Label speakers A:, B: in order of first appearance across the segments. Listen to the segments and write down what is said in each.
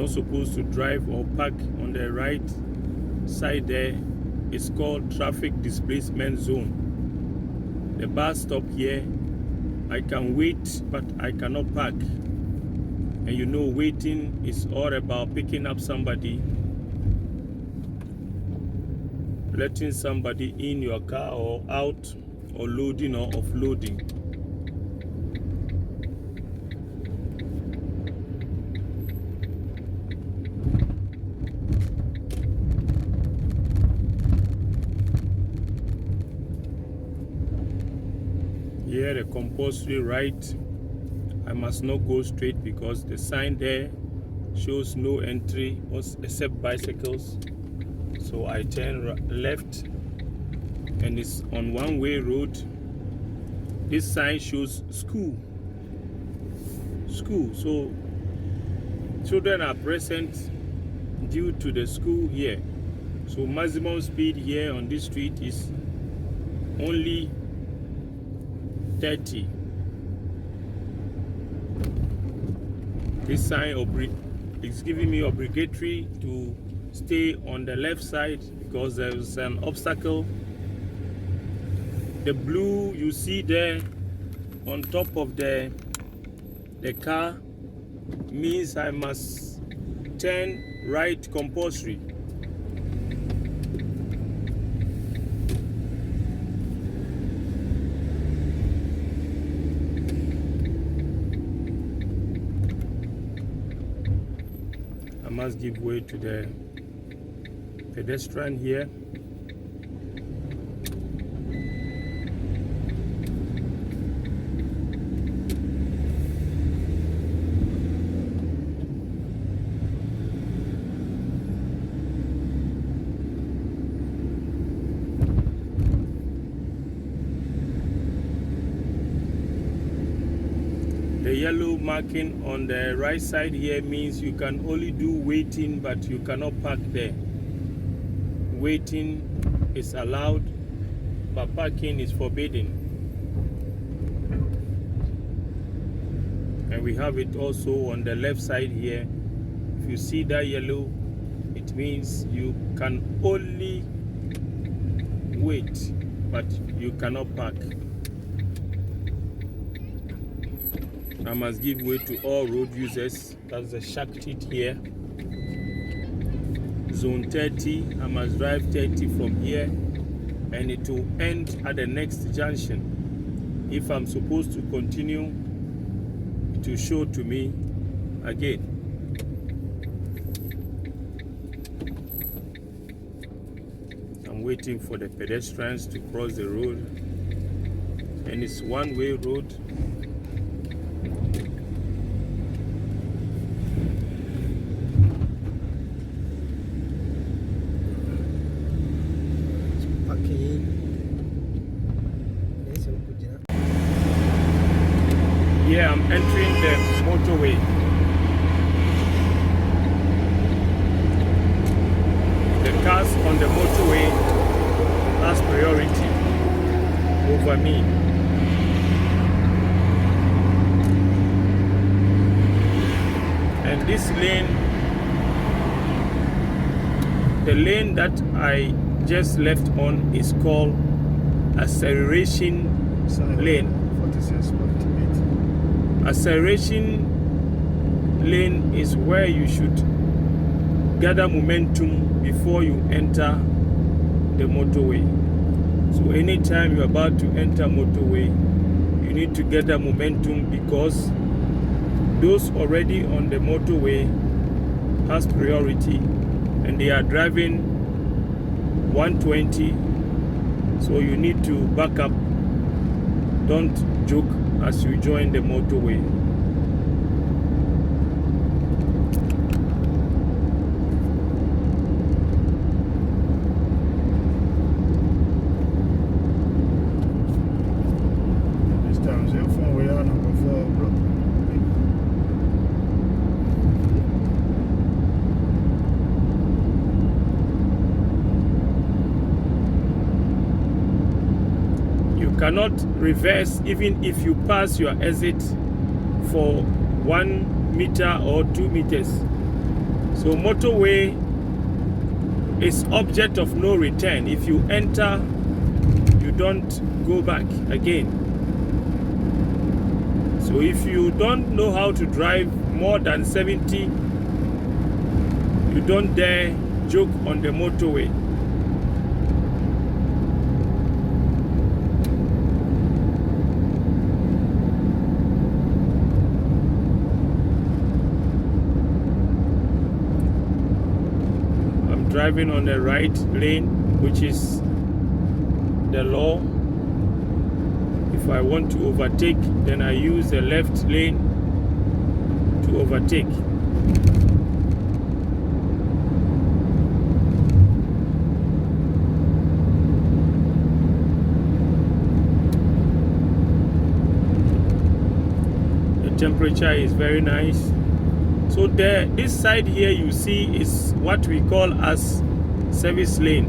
A: not supposed to drive or park on the right side there. It's called traffic displacement zone. The bus stop here, I can wait, but I cannot park. And you know, waiting is all about picking up somebody, letting somebody in your car or out, or loading or offloading. Here, the compulsory right, I must not go straight because the sign there shows no entry except bicycles. So I turn left, and it's on one-way road. This sign shows school. So children are present due to the school here. So maximum speed here on this street is only 30. This sign is giving me obligatory to stay on the left side because there is an obstacle. The blue you see there on top of the car means I must turn right compulsory. I must give way to the pedestrian here. The yellow marking on the right side here means you can only do waiting, but you cannot park there. Waiting is allowed, but parking is forbidden. And we have it also on the left side here. If you see that yellow, it means you can only wait, but you cannot park. I must give way to all road users. That's the shark teeth here. Zone 30, I must drive 30 from here, and it will end at the next junction. If I'm supposed to continue, it will show to me again. I'm waiting for the pedestrians to cross the road, and it's one-way road. Here I'm entering the motorway. The cars on the motorway has priority over me. And this lane, the lane that I just left on, is called acceleration lane. 46.8. Acceleration lane is where you should gather momentum before you enter the motorway. So anytime you're about to enter motorway, you need to gather momentum because those already on the motorway has priority and they are driving 120. So you need to back up. Don't joke as you join the motorway.
B: This time, your phone we are number 4, bro.
A: Cannot reverse even if you pass your exit for 1 meter or 2 meters. So motorway is object of no return. If you enter, you don't go back again. So if you don't know how to drive more than 70, you don't dare joke on the motorway. Driving on the right lane, which is the law. If I want to overtake, then I use the left lane to overtake. The temperature is very nice. So this side here you see is what we call as service lane.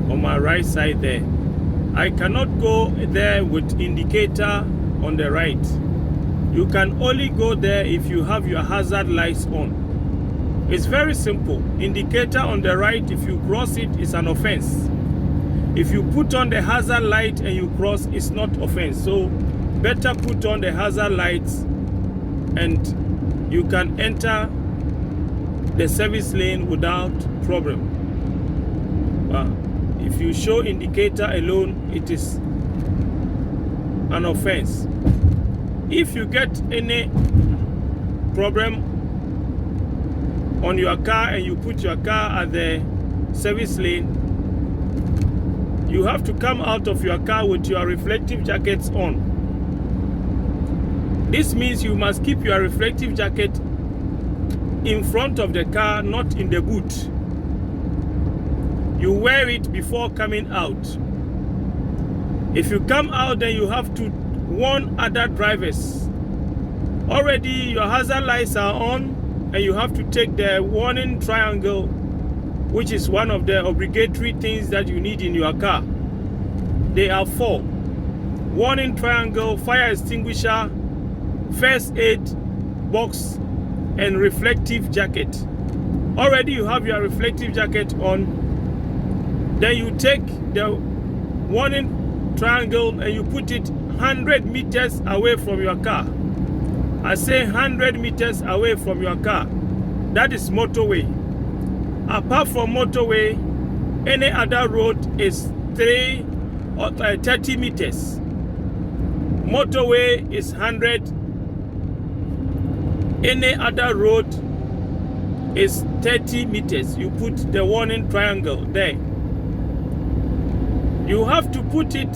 A: On my right side there, I cannot go there with indicator on the right. You can only go there if you have your hazard lights on. It's very simple. Indicator on the right, if you cross it, is an offense. If you put on the hazard light and you cross, it's not offense. So better put on the hazard lights and you can enter the service lane without problem. If you show indicator alone, it is an offense. If you get any problem on your car and you put your car at the service lane, you have to come out of your car with your reflective jackets on. This means you must keep your reflective jacket in front of the car, not in the boot. You wear it before coming out. If you come out, then you have to warn other drivers. Already your hazard lights are on and you have to take the warning triangle, which is one of the obligatory things that you need in your car. They are 4. Warning triangle, fire extinguisher, first aid box, and reflective jacket. Already you have your reflective jacket on. Then you take the warning triangle and you put it 100 meters away from your car. I say 100 meters away from your car. That is motorway. Apart from motorway, any other road is 30 meters. Motorway is 100. Any other road is 30 meters. You put the warning triangle there. You have to put it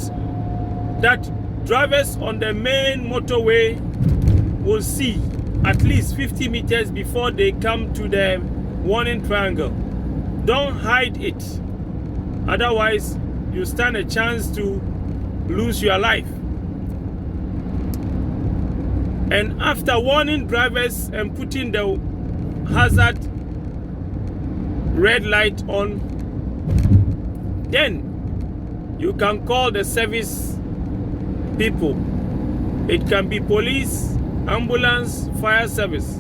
A: that drivers on the main motorway will see at least 50 meters before they come to the warning triangle. Don't hide it. Otherwise, you stand a chance to lose your life. And after warning drivers and putting the hazard red light on, then you can call the service people. It can be police, ambulance, fire service.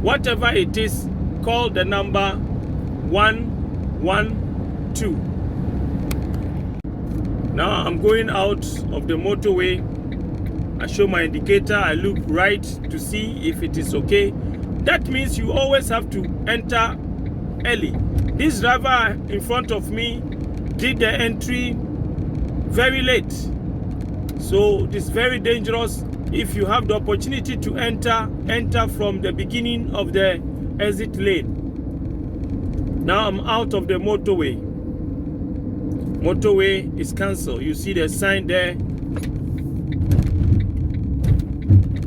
A: Whatever it is, call the number 112. Now I'm going out of the motorway. I show my indicator, I look right to see if it is okay. That means you always have to enter early. This driver in front of me did the entry very late. So it's very dangerous. If you have the opportunity to enter from the beginning of the exit lane. Now I'm out of the motorway. Motorway is cancelled. You see the sign there.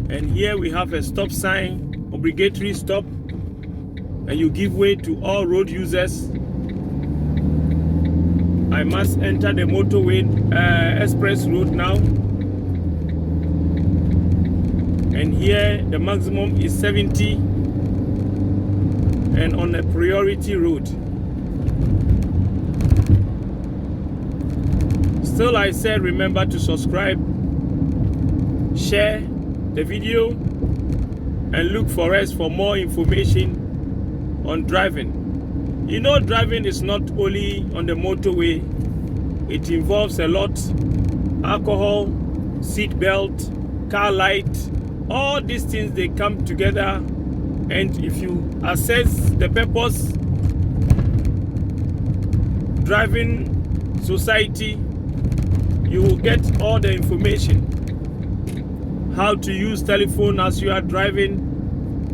A: And here we have a stop sign, obligatory stop, and you give way to all road users. I must enter the motorway express road now. And here the maximum is 70 and on a priority road. Still, I said remember to subscribe, share the video, and look for us for more information on driving. You know, driving is not only on the motorway, it involves a lot: alcohol, seat belt, car light, all these things, they come together. And if you assess the purpose, driving society, you will get all the information. How to use telephone as you are driving.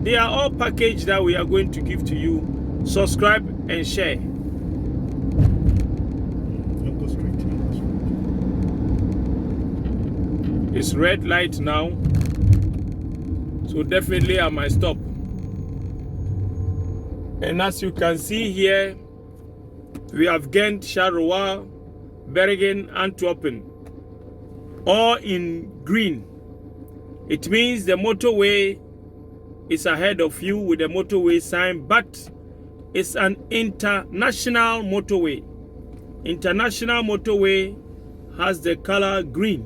A: They are all packaged that we are going to give to you. Subscribe and share. It's red light now, so definitely I might stop. And as you can see here, we have Ghent, Charleroi, Bergen, Antwerpen, all in green. It means the motorway is ahead of you with the motorway sign, but it's an international motorway. International motorway has the color green,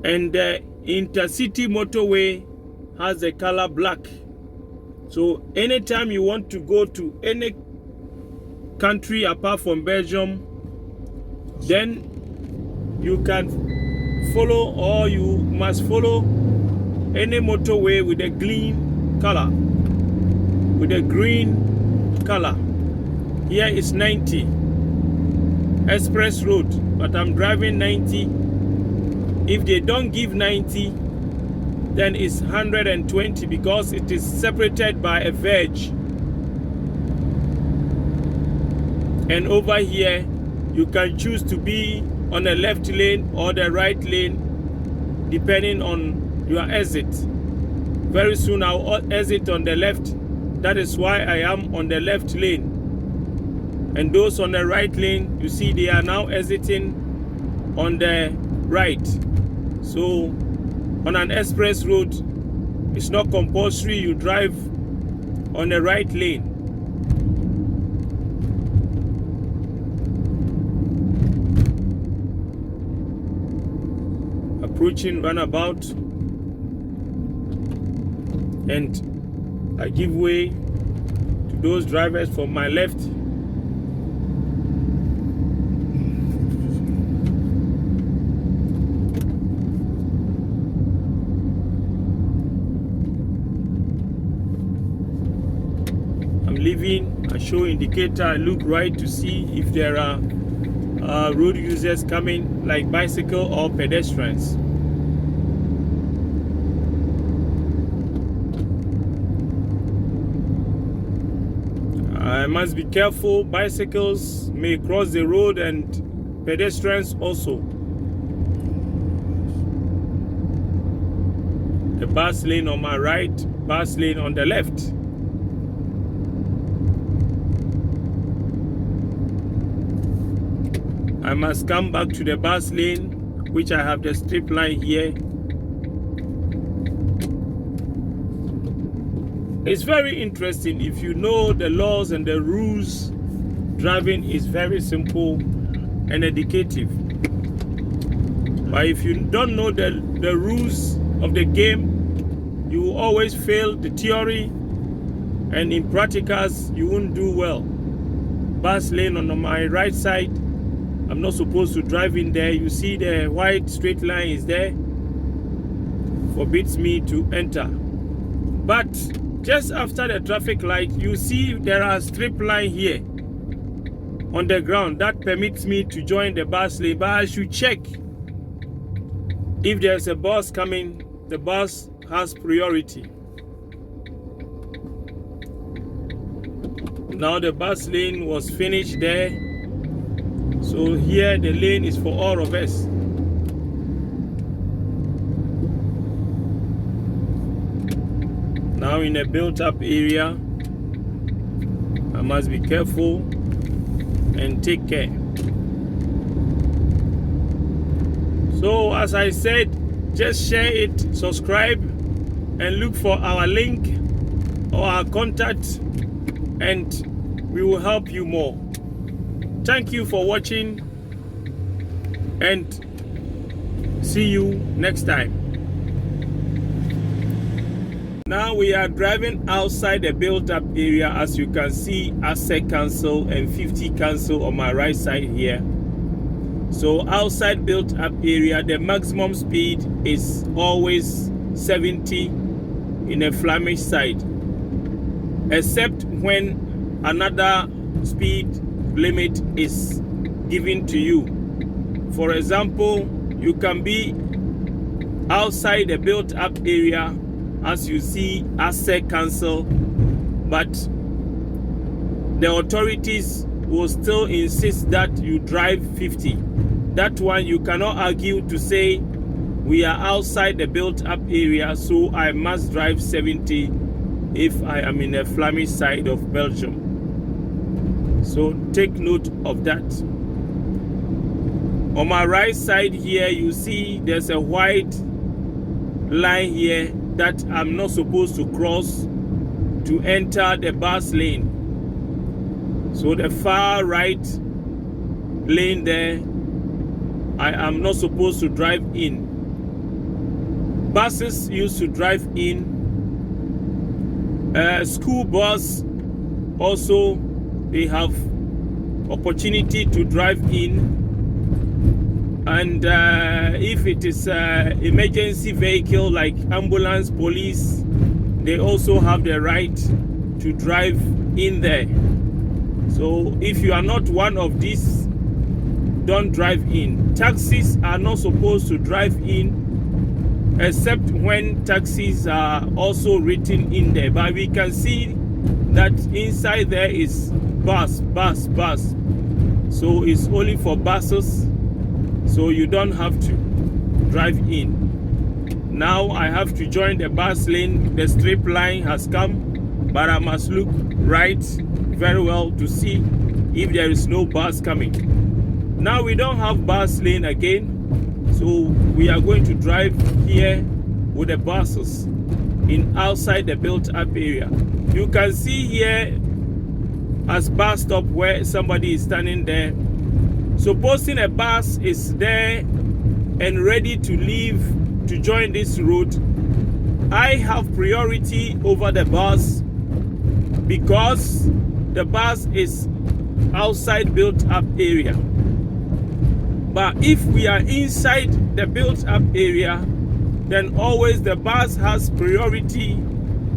A: and the intercity motorway has the color black. So anytime you want to go to any country apart from Belgium, then you can follow, or you must follow, any motorway with a green color, with a green color. Here is 90 express road, but I'm driving 90. If they don't give 90, then it's 120, because it is separated by a verge. And over here, you can choose to be on the left lane or the right lane, depending on your exit. Very soon I'll exit on the left. That is why I am on the left lane. And those on the right lane, you see they are now exiting on the right. So on an express road, it's not compulsory you drive on the right lane. Approaching runabout, and I give way to those drivers from my left. I'm leaving. I show indicator. I look right to see if there are road users coming, like bicycle or pedestrians. I must be careful. Bicycles may cross the road, and pedestrians also. The bus lane on my right, bus lane on the left. I must come back to the bus lane, which I have the strip line here. It's very interesting. If you know the laws and the rules, driving is very simple and educative. But if you don't know the rules of the game, you will always fail the theory, and in practicals you won't do well. Bus lane on my right side, I'm not supposed to drive in there. You see the white straight line is there, forbids me to enter. But just after the traffic light, you see there are strip line here on the ground that permits me to join the bus lane. But I should check if there's a bus coming. The bus has priority. Now the bus lane was finished there, so here the lane is for all of us. Now in a built-up area, I must be careful and take care. So as I said, just share it, subscribe, and look for our link or our contact, and we will help you more. Thank you for watching, and see you next time. Now we are driving outside the built-up area. As you can see, asset cancel and 50 cancel on my right side here. So outside built-up area, the maximum speed is always 70 in a Flemish side, except when another speed limit is given to you. For example, you can be outside the built-up area, as you see, asset cancel, but the authorities will still insist that you drive 50. That one you cannot argue to say we are outside the built-up area, so I must drive 70 if I am in the Flemish side of Belgium. So take note of that. On my right side here, you see there's a white line here that I'm not supposed to cross to enter the bus lane. So the far right lane there, I am not supposed to drive in. Buses used to drive in. School bus also, they have opportunity to drive in. And if it is emergency vehicle like ambulance, police, they also have the right to drive in there. So if you are not one of these, don't drive in. Taxis are not supposed to drive in, except when taxis are also written in there. But we can see that inside there is bus. So it's only for buses. So you don't have to drive in. Now I have to join the bus lane. The strip line has come, but I must look right very well to see if there is no bus coming. Now we don't have bus lane again, so we are going to drive here with the buses in outside the built-up area. You can see here as bus stop where somebody is standing there. Supposing a bus is there and ready to leave to join this route, I have priority over the bus because the bus is outside built-up area. But if we are inside the built-up area, then always the bus has priority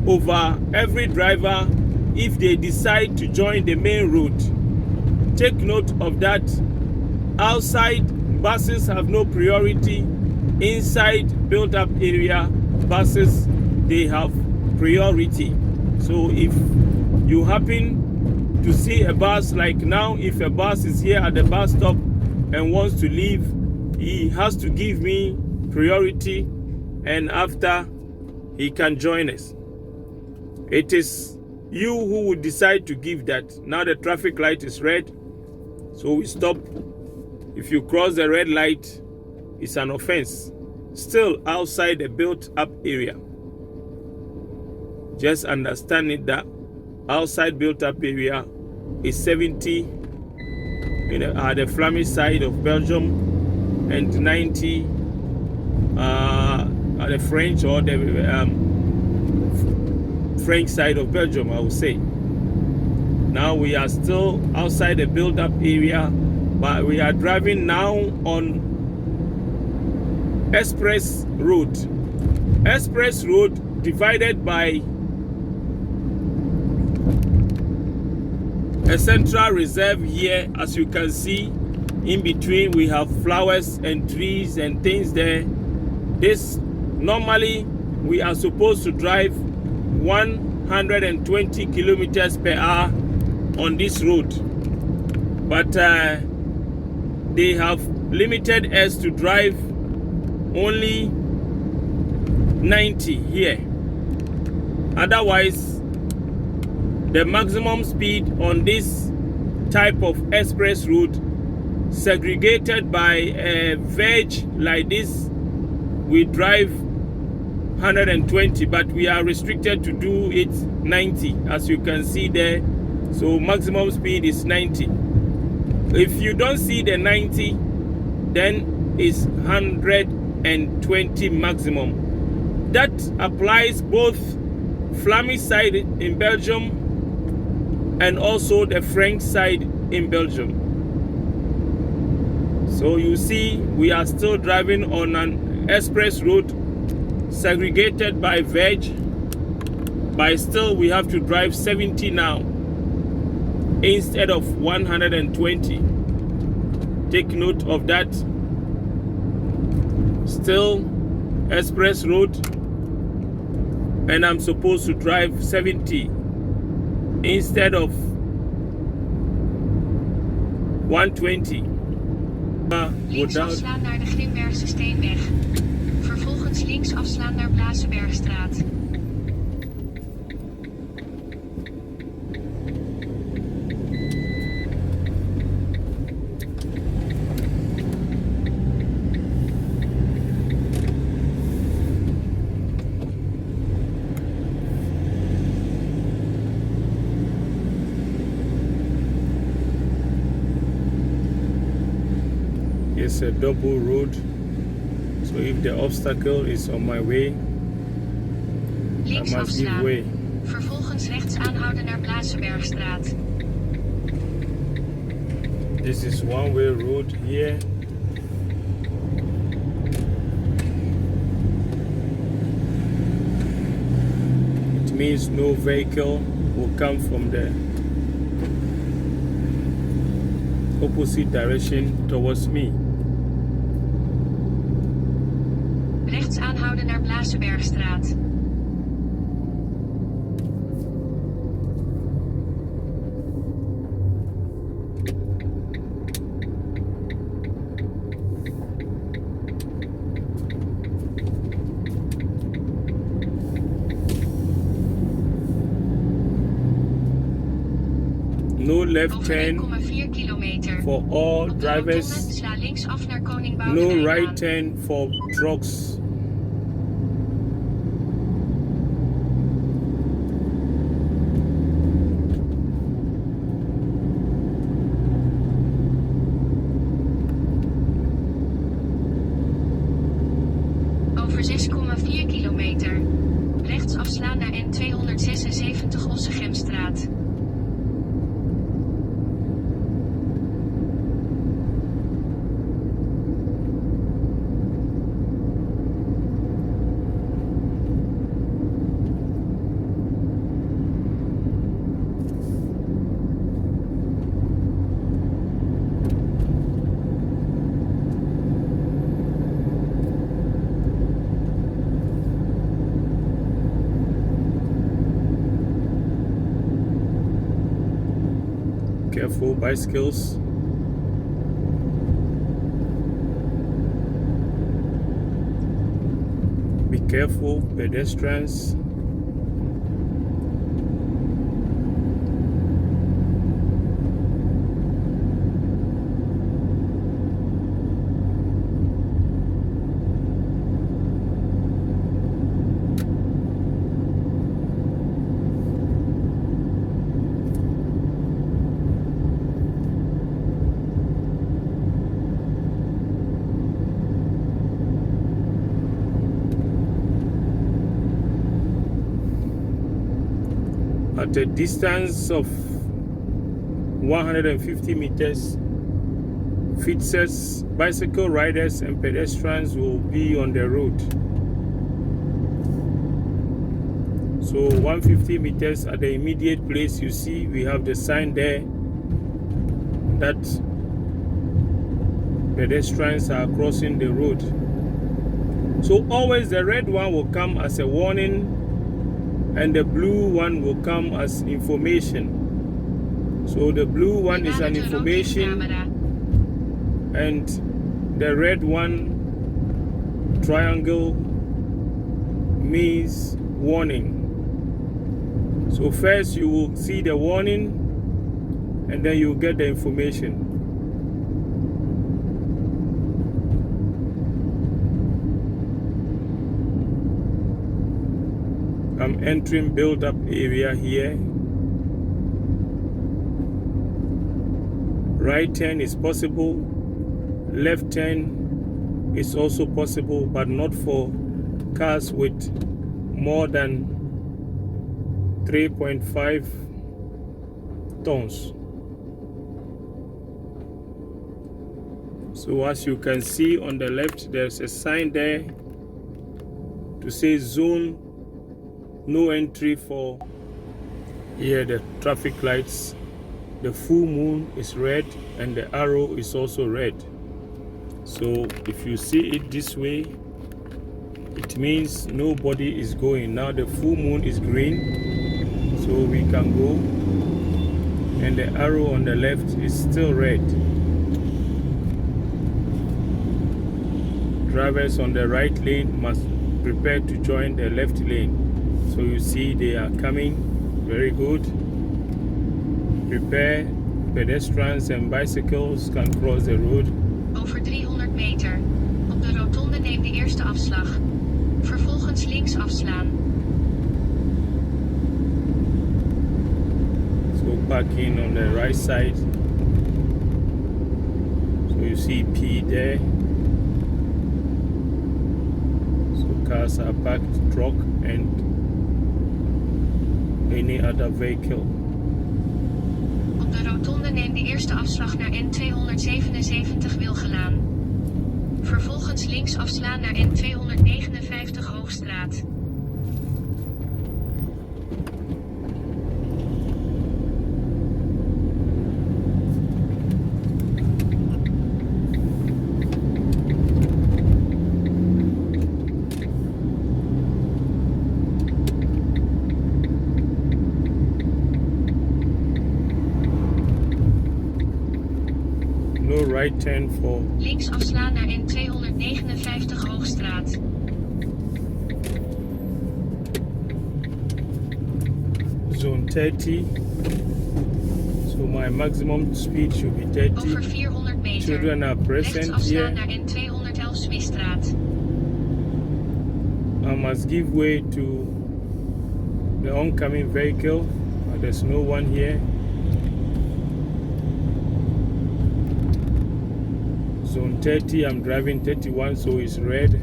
A: over every driver if they decide to join the main route. Take note of that. Outside, buses have no priority. Inside built-up area, buses, they have priority. So if you happen to see a bus, like now, if a bus is here at the bus stop and wants to leave, he has to give me priority, and after he can join us. It is you who would decide to give that. Now the traffic light is red, so we stop. If you cross the red light, it's an offense. Still outside the built-up area. Just understand it that outside built-up area is 70 at the Flemish side of Belgium and 90 at the French or the French side of Belgium, I would say. Now we are still outside the built-up area, but we are driving now on express road. Express road divided by a central reserve here. As you can see, in between we have flowers and trees and things there. This normally we are supposed to drive 120 kilometers per hour on this road, but they have limited us to drive only 90 here. Otherwise, the maximum speed on this type of express route, segregated by a veg like this, we drive 120, but we are restricted to do it 90, as you can see there. So maximum speed is 90. If you don't see the 90, then it's 120 maximum. That applies both Flemish side in Belgium and also the French side in Belgium. So you see, we are still driving on an express road segregated by veg, but still we have to drive 70 now instead of 120. Take note of that. Still express road, and I'm supposed to drive 70 instead of 120.
C: Links afslaan naar de Grimbergse Steenweg. Vervolgens links afslaan naar Blasebergstraat.
A: It's a double road, so if the obstacle is on my way,
C: Links
A: I must give
C: afslaan.
A: way.
C: Vervolgens rechts aanhouden naar Blasebergstraat.
A: This is one-way road here. It means no vehicle will come from the opposite direction towards me.
C: Rechts aanhouden naar Blasebergstraat.
A: No left
C: Over
A: turn
C: 1,4 kilometer.
A: for all
C: Op de
A: drivers.
C: rotonde sla links af naar Koning
A: No
C: Boudewijnlaan.
A: right turn for trucks.
C: Over 6,4 kilometer. Rechts afslaan naar N276 Ossegemstraat.
A: Careful, bicycles. Be careful, pedestrians. At a distance of 150 meters, fixers, bicycle riders and pedestrians will be on the road. So 150 meters at the immediate place, you see we have the sign there that pedestrians are crossing the road. So always the red one will come as a warning and the blue one will come as information. So the blue one is an information and the red one triangle means warning. So first you will see the warning and then you get the information. I'm entering build-up area here. Right turn is possible. Left turn is also possible, but not for cars with more than 3.5 tons. So as you can see on the left, there's a sign there to say zone no entry for here. The traffic lights, the full moon is red and the arrow is also red. So if you see it this way, it means nobody is going. Now the full moon is green, so we can go, and the arrow on the left is still red. Drivers on the right lane must prepare to join the left lane. So you see they are coming. Very good. Prepare. Pedestrians and bicycles can cross the road.
C: Over 300 meter. Op de rotonde neem de eerste afslag. Vervolgens links afslaan.
A: So parking on the right side. So you see P there. So cars are parked, truck and any other vehicle.
C: Op de rotonde neem de eerste afslag naar N277 Wilgelaan. Vervolgens links afslaan naar N259 Hoogstraat.
A: No right turn for
C: Links afslaan naar N259 Hoogstraat.
A: zone 30. So my maximum speed should be 30.
C: Over 400 meter.
A: Children are present
C: Rechts afslaan
A: here.
C: naar N211 Swisstraat.
A: I must give way to the oncoming vehicle. There's no one here. Zone 30, I'm driving 31, so it's red.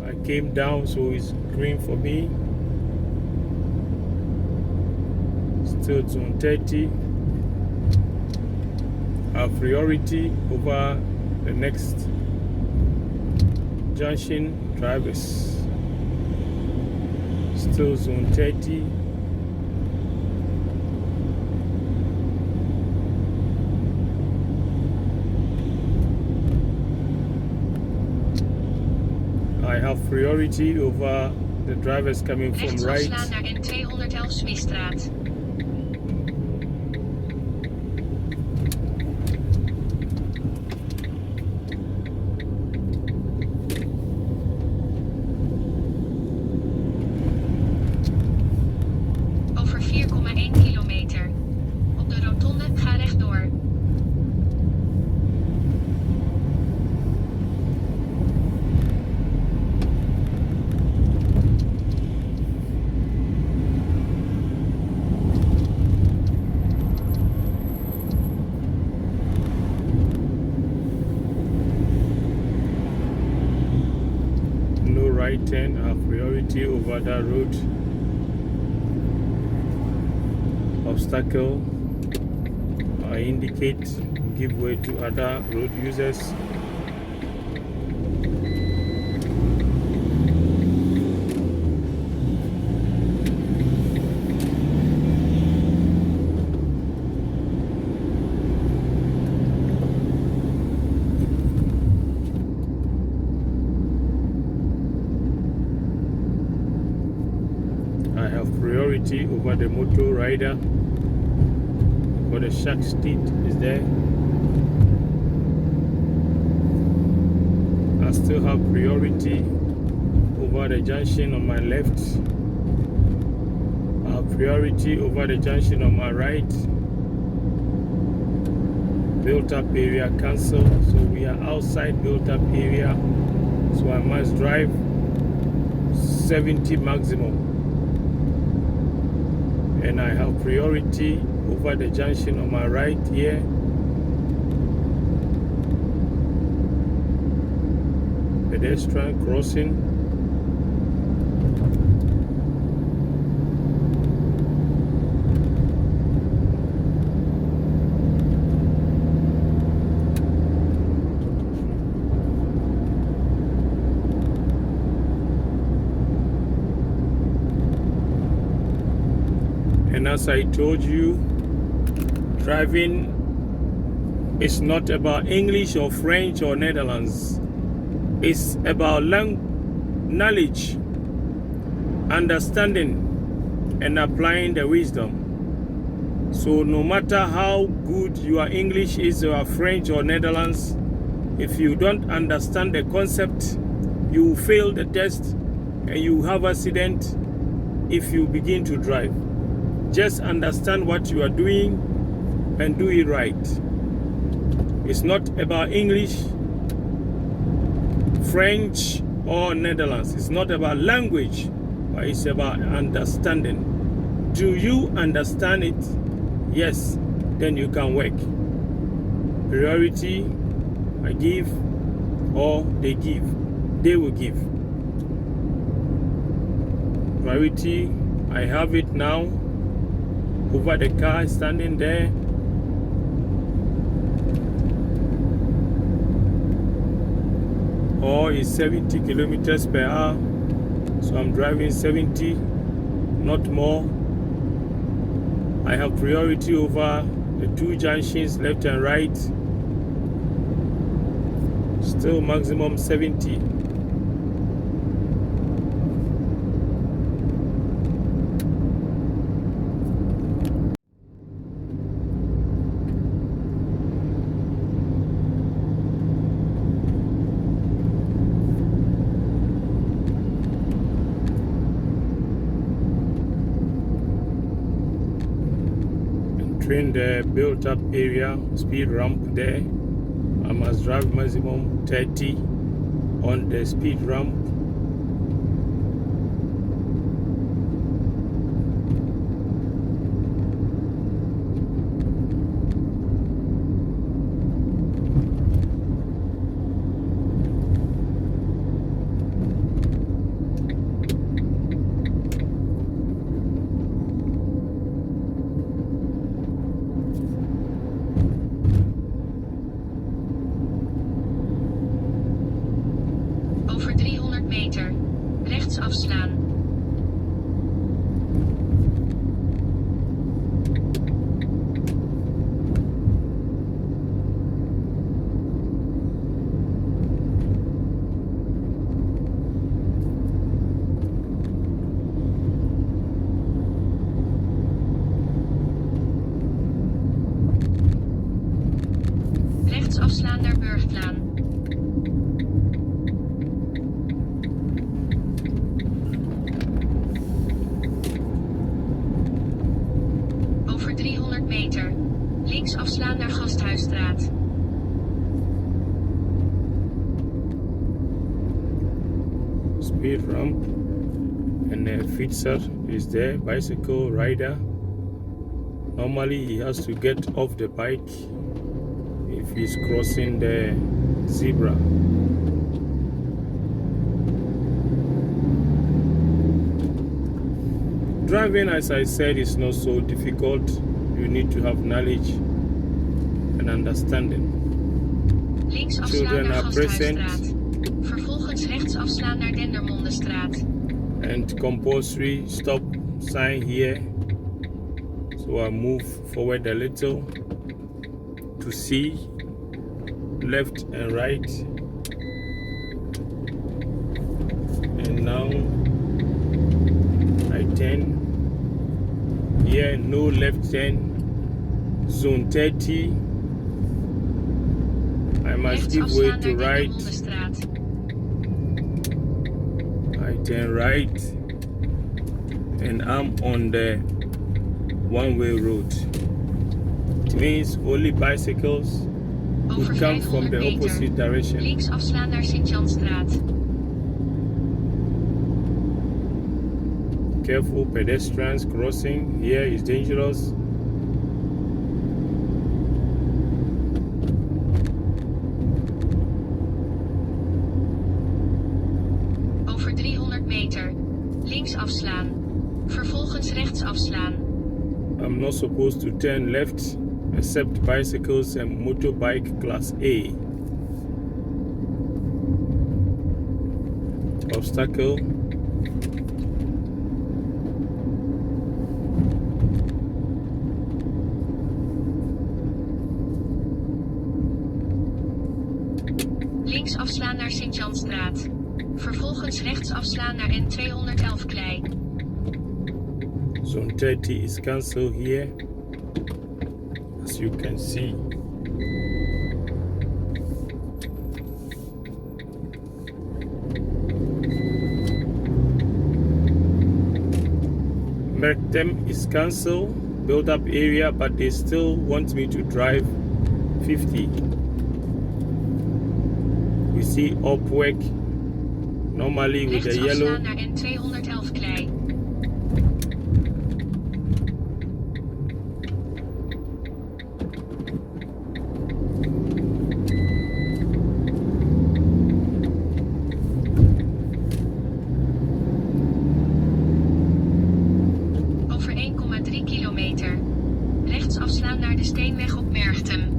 A: I came down, so it's green for me. Still zone 30. Our priority over the next junction drivers. Still zone 30. I have priority over the drivers coming from
C: Rechts
A: right.
C: afslaan naar N211 Swisstraat. Over 4,1 kilometer. Op de rotonde, ga rechtdoor.
A: No right turn, I have priority over that road. Obstacle, I indicate, give way to other road users. I have priority over the motor rider, but the shark teeth is there. I still have priority over the junction on my left. I have priority over the junction on my right. Built up area cancel, so we are outside built up area, so I must drive 70 maximum. And I have priority over the junction on my right here. Pedestrian crossing. as I told you, driving is not about English or French or Netherlands. It's about knowledge, understanding, and applying the wisdom. So no matter how good your English is, or French or Netherlands, if you don't understand the concept, you will fail the test and you have accident if you begin to drive. Just understand what you are doing and do it right. It's not about English, French, or Netherlands. It's not about language, but it's about understanding. Do you understand it? Yes, then you can work. Priority, I give, or they give. They will give. Priority, I have it now. Over the car standing there. Or it's 70 kilometers per hour. So I'm driving 70, not more. I have priority over the two junctions, left and right. Still maximum 70. Entering the built up area, speed ramp there. I must drive maximum 30 on the speed ramp.
C: Over 300 meter. Rechts afslaan. Rechts afslaan naar Burgplaan. Over 300 meter. Links afslaan naar Gasthuisstraat.
A: Speed ramp, and the fixer is there, bicycle rider. Normally he has to get off the bike if he's crossing the zebra. Driving, as I said, is not so difficult. You need to have knowledge and understanding.
C: Links afslaan
A: Children
C: naar
A: are present.
C: Gasthuisstraat. Vervolgens rechts afslaan naar Dendermondestraat.
A: And compulsory stop sign here. So I move forward a little to see left and right. And now I turn. Here, no left turn. Zone 30. I must
C: Rechts
A: give way
C: afslaan
A: to
C: naar
A: right.
C: Dendermondestraat.
A: I turn right. And I'm on the one-way road. It means only bicycles
C: Over
A: would come from
C: 500
A: the
C: meter.
A: opposite direction.
C: Links afslaan naar Sint-Janstraat.
A: Careful, pedestrians crossing here is dangerous.
C: Over 300 meter. Links afslaan. Vervolgens rechts afslaan.
A: I'm not supposed to turn left except bicycles and motorbike class A. Obstacle.
C: links afslaan naar Sint-Janstraat. Vervolgens rechts afslaan naar N211 Klei.
A: Zone 30 is cancelled here, as you can see. Merktem is cancelled, built up area, but they still want me to drive 50. We see Opwek normally with the yellow.
C: Rechts afslaan naar N211 Klei. Over 1,3 kilometer. Rechts afslaan naar de Steenweg op Merchtem.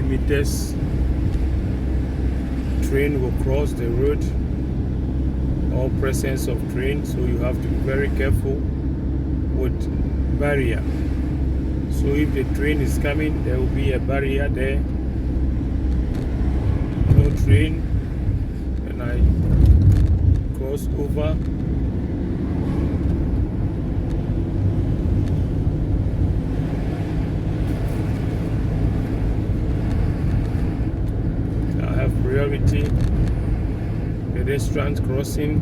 A: Meters, train will cross the road, all presence of train, so you have to be very careful with barrier. So if the train is coming, there will be a barrier there, no train, and I cross over. Priority, pedestrians crossing.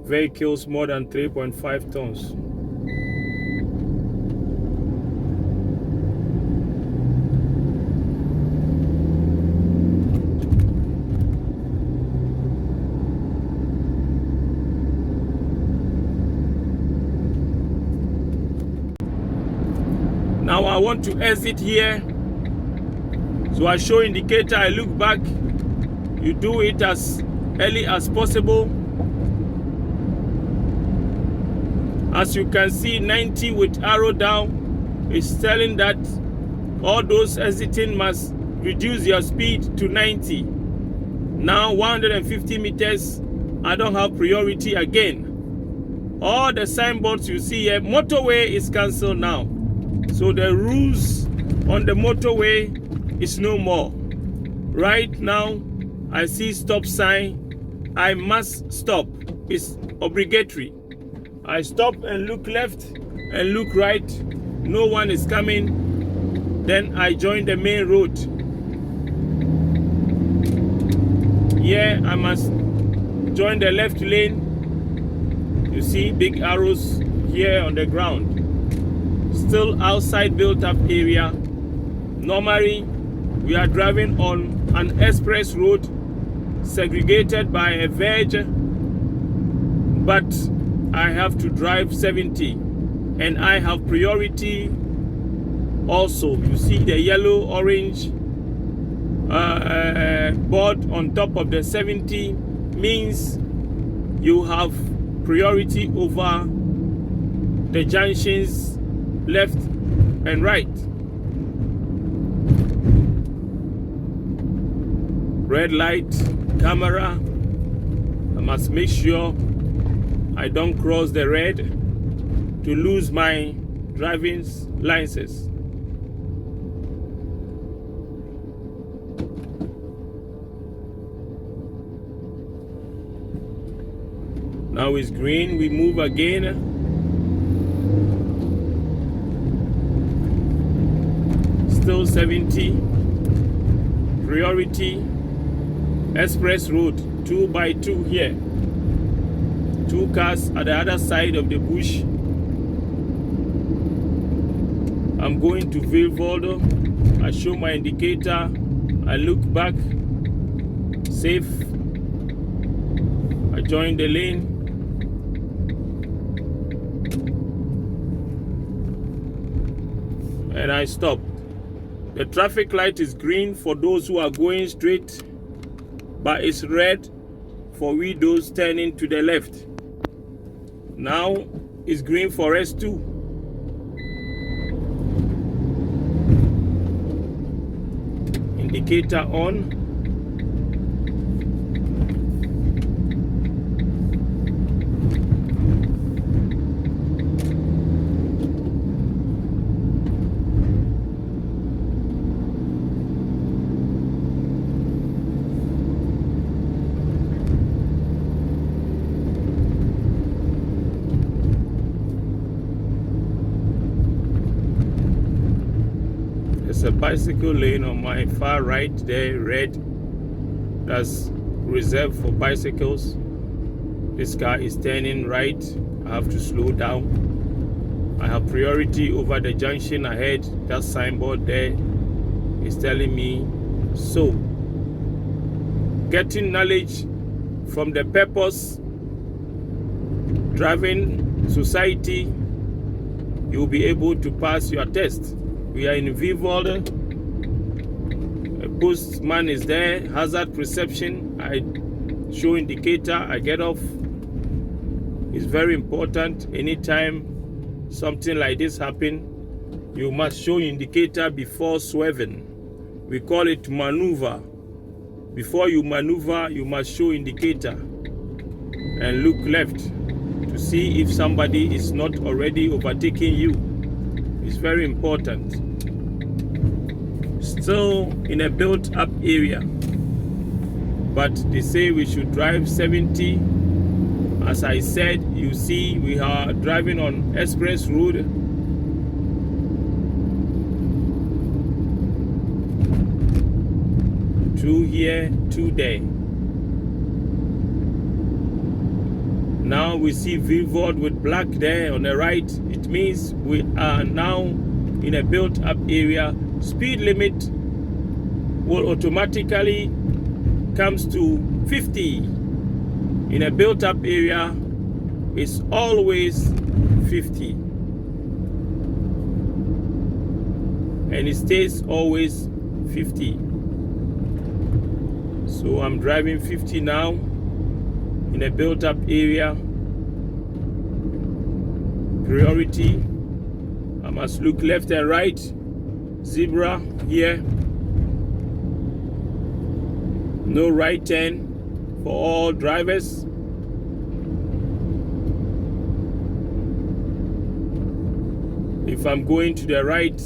A: Vehicles more than 3.5 tons. Now I want to exit here, so I show indicator, I look back. You do it as early as possible. As you can see, 90 with arrow down is telling that all those exiting must reduce your speed to 90. Now 150 meters, I don't have priority again. All the signboards you see here, motorway is cancelled now. So the rules on the motorway is no more. Right now, I see stop sign. I must stop. It's obligatory. I stop and look left and look right. No one is coming. Then I join the main road. Here I must join the left lane. You see big arrows here on the ground. Still outside built up area. Normally we are driving on an express road segregated by a verge, but I have to drive 70 and I have priority Also, you see the yellow orange board on top of the 70 means you have priority over the junctions left and right. Red light, camera. I must make sure I don't cross the red to lose my driving license. Now it's green, we move again. Still 70. Priority. Express road, 2x2 here. 2 cars at the other side of the bush. I'm going to Vilvoorde. I show my indicator. I look back. Safe. I join the lane. And I stop. The traffic light is green for those who are going straight, but it's red for we those turning to the left. Now it's green for us too. Indicator on. There's a bicycle lane on my far right there, red. That's reserved for bicycles. This car is turning right. I have to slow down. I have priority over the junction ahead. That signboard there is telling me so. Getting knowledge from the Purpose Driving Society, you'll be able to pass your test. We are in Vilvoorde. A postman is there. Hazard perception. I show indicator. I get off. It's very important. Anytime something like this happen, you must show indicator before swerving. We call it maneuver. Before you maneuver, you must show indicator and look left to see if somebody is not already overtaking you. It's very important. Still in a built-up area, but they say we should drive 70. As I said, you see we are driving on express road. Two here, two there. Now we see Vilvoorde with black there on the right. It means we are now in a built-up area. Speed limit will automatically comes to 50. In a built-up area, it's always 50. And it stays always 50. So I'm driving 50 now in a built-up area. Priority. I must look left and right. Zebra here. No right turn for all drivers. If I'm going to the right,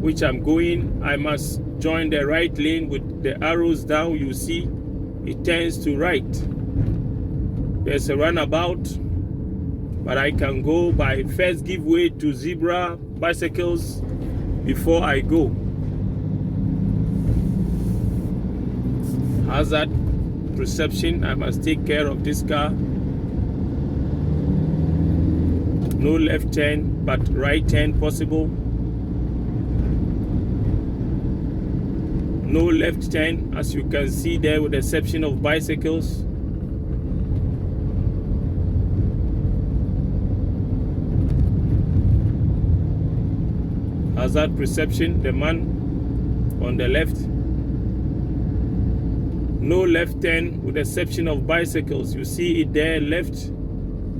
A: which I'm going, I must join the right lane with the arrows down. You see it turns to right. There's a runabout, but I can go by first give way to zebra bicycles before I go. Hazard perception, I must take care of this car. No left turn, but right turn possible. No left turn, as you can see there, with the exception of bicycles. hazard perception, the man on the left. No left turn with the exception of bicycles. You see it there, left,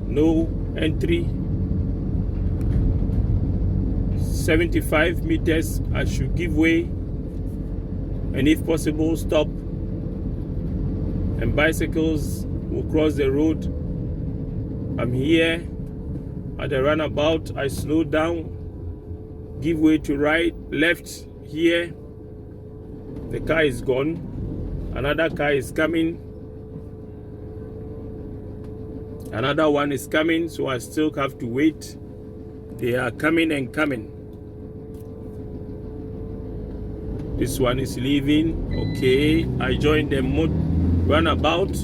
A: no entry. 75 meters, I should give way, and if possible stop, and bicycles will cross the road. I'm here at the runabout. I slow down, give way to right, left. Here the car is gone, another car is coming, another one is coming, so I still have to wait. They are coming and coming. This one is leaving. Okay, I joined the runabout.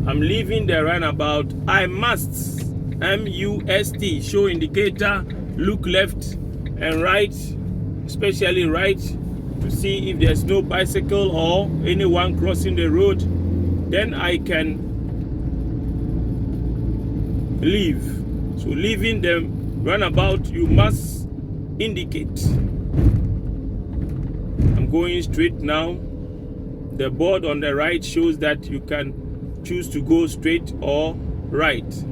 A: I'm leaving the runabout. I must, MUST, show indicator, look left and right, especially right, to see if there's no bicycle or anyone crossing the road. Then I can leave. So leaving the runabout, you must indicate. I'm going straight now. The board on the right shows that you can choose to go straight or right,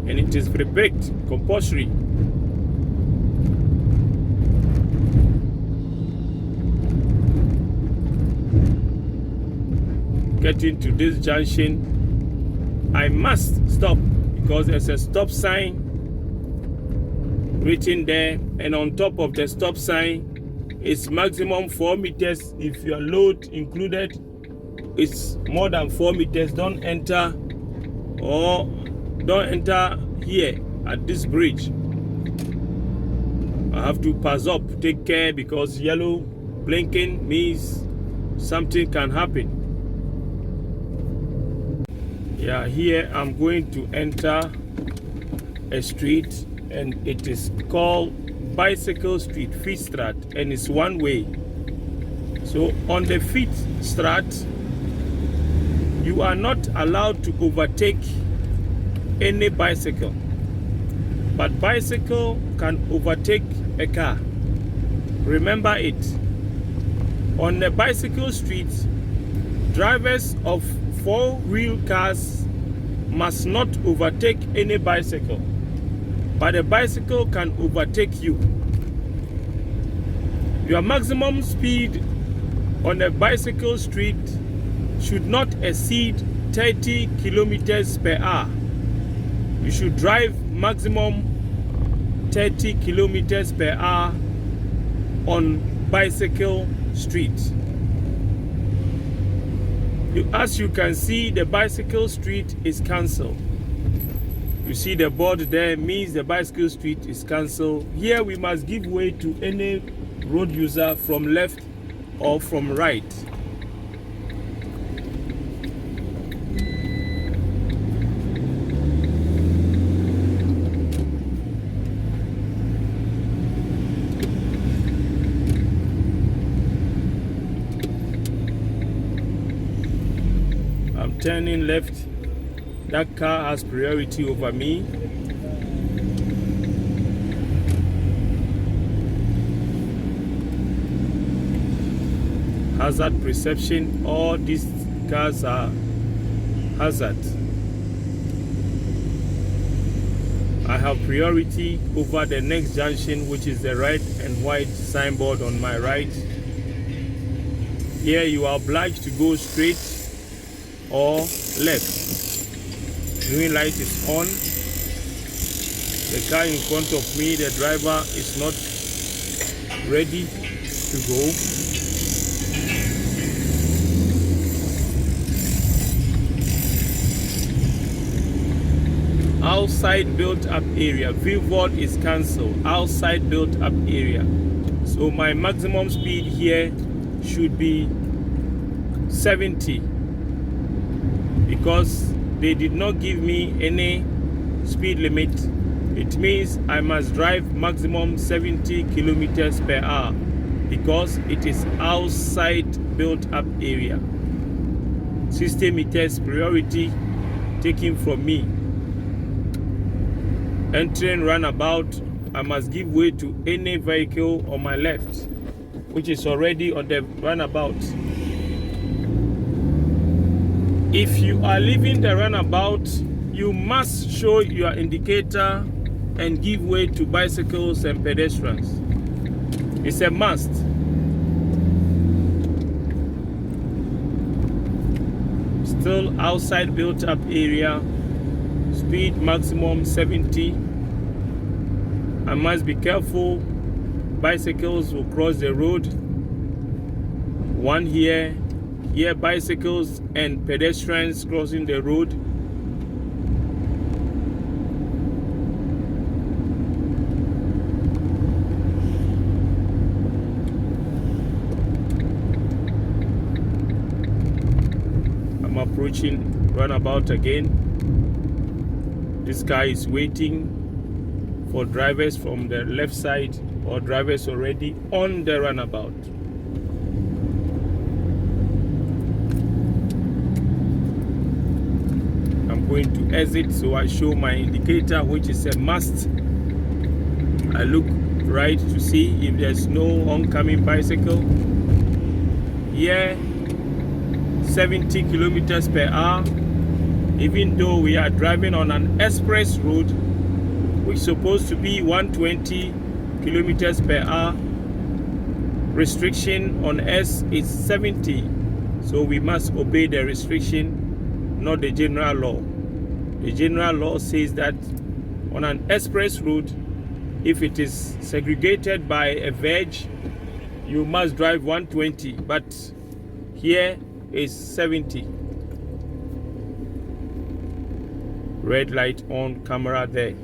A: and it is prepared, compulsory. Getting to this junction, I must stop because there's a stop sign written there, and on top of the stop sign it's maximum 4 meters. If your load included, it's more than 4 meters. Don't enter here at this bridge. I have to pass up. Take care, because yellow blinking means something can happen. Yeah, here I'm going to enter a street, and it is called Bicycle Street, Fietsstraat, and it's one way. So on the Fietsstraat, you are not allowed to overtake any bicycle, but bicycle can overtake a car. Remember it. On the bicycle street, drivers of four-wheel cars must not overtake any bicycle, but a bicycle can overtake you. Your maximum speed on a bicycle street should not exceed 30 kilometers per hour. You should drive maximum 30 kilometers per hour on bicycle street. As you can see, the bicycle street is cancelled. You see the board there means the bicycle street is cancelled. Here we must give way to any road user from left or from right. I'm turning left. That car has priority over me. Hazard perception. All these cars are hazard. I have priority over the next junction, which is the red and white signboard on my right. Here you are obliged to go straight or left. Green light is on. The car in front of me, the driver is not ready to go. Outside built up area. Billboard is cancelled. Outside built up area. So my maximum speed here should be 70, because they did not give me any speed limit. It means I must drive maximum 70 kilometers per hour because it is outside built up area. 60 meters priority taken from me. entering roundabout, I must give way to any vehicle on my left, which is already on the roundabout. If you are leaving the roundabout, you must show your indicator and give way to bicycles and pedestrians. It's a must. Still outside built up area, speed maximum 70. I must be careful. Bicycles will cross the road. One here bicycles and pedestrians crossing the road. I'm approaching roundabout again. This guy is waiting for drivers from the left side or drivers already on the roundabout. I'm going to exit, so I show my indicator, which is a must. I look right to see if there's no oncoming bicycle. Here, 70 kilometers per hour. Even though we are driving on an express road, which is supposed to be 120 kilometers per hour, restriction on S is 70. So we must obey the restriction, not the general law. The general law says that on an express road, if it is segregated by a verge, you must drive 120, but here is 70. Red light on, camera there.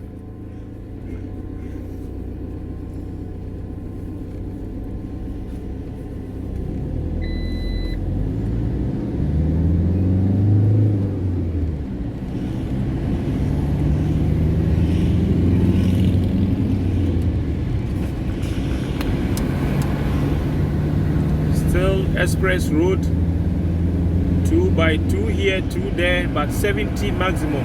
A: Still express road, 2 by 2 here, 2 there, but 70 maximum.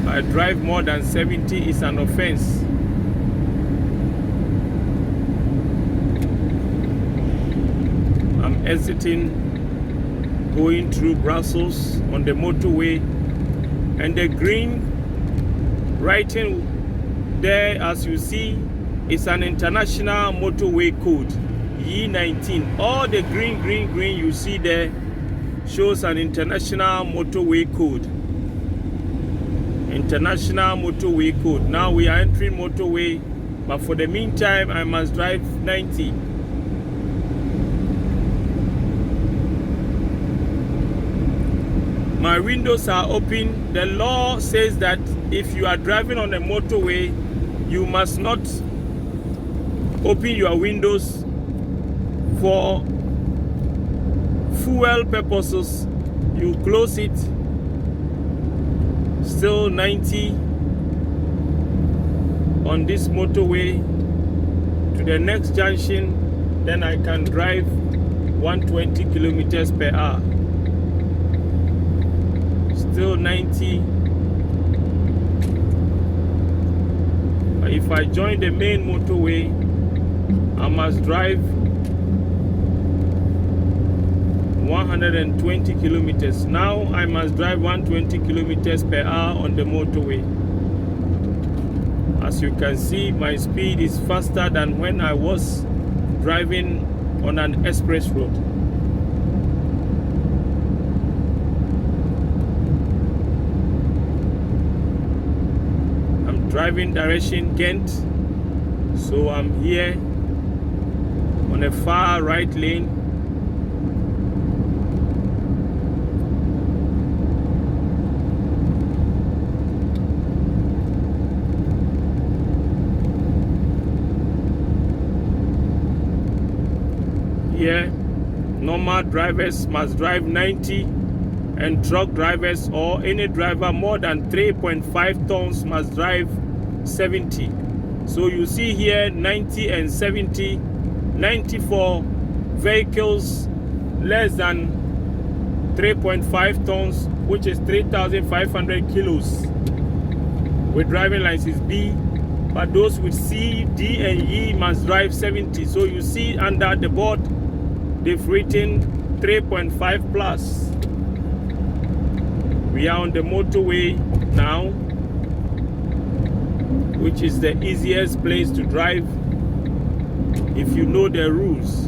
A: I drive more than 70 is an offense. I'm exiting, going through Brussels on the motorway, and the green writing there, as you see, is an international motorway code, E19. All the green you see there shows an international motorway code. International motorway code. Now we are entering motorway, but for the meantime I must drive 90. My windows are open. The law says that if you are driving on a motorway, you must not open your windows for fuel purposes. You close it. Still 90 on this motorway to the next junction, then I can drive 120 kilometers per hour. Still 90. But if I join the main motorway, I must drive 120 kilometers. Now I must drive 120 kilometers per hour on the motorway. As you can see, my speed is faster than when I was driving on an express road. I'm driving direction Ghent, so I'm here on a far right lane. Here, normal drivers must drive 90, and truck drivers or any driver more than 3.5 tons must drive 70. So you see here 90 and 70, 90 for vehicles less than 3.5 tons, which is 3,500 kilos, with driving license B. But those with C, D, and E must drive 70. So you see under the board, they've written 3.5 plus. We are on the motorway now, which is the easiest place to drive if you know the rules.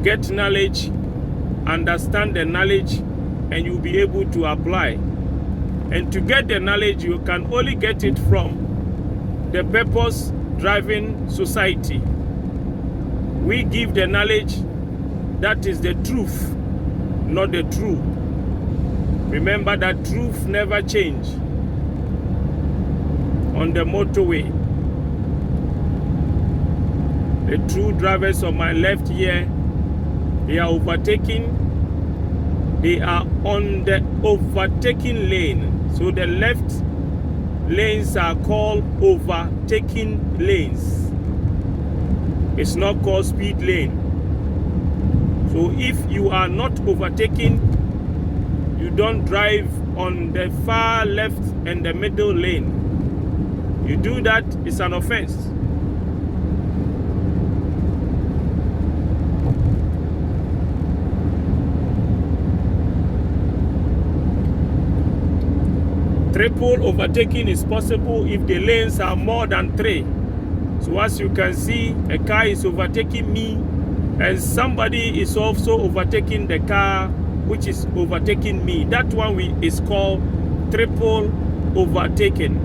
A: Get knowledge, understand the knowledge, and you'll be able to apply. And to get the knowledge, you can only get it from the Purpose Driving Society. We give the knowledge that is the truth, not the true. Remember that truth never change on the motorway. The true drivers on my left here, they are overtaking. They are on the overtaking lane. So the left lanes are called overtaking lanes. It's not called speed lane. So if you are not overtaking, you don't drive on the far left and the middle lane. You do that, it's an offense. Triple overtaking is possible if the lanes are more than 3. So as you can see, a car is overtaking me, and somebody is also overtaking the car which is overtaking me. That one is called triple overtaking.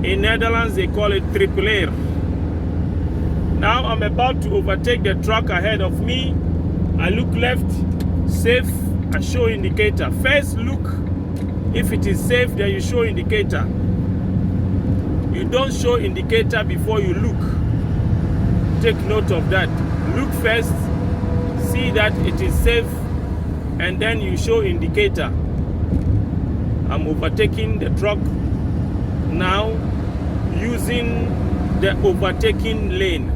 A: In Netherlands, they call it trippelaar. Now I'm about to overtake the truck ahead of me. I look left, safe, I show indicator. First look. If it is safe, then you show indicator. You don't show indicator before you look. Take note of that. Look first, see that it is safe, and then you show indicator. I'm overtaking the truck now using the overtaking lane.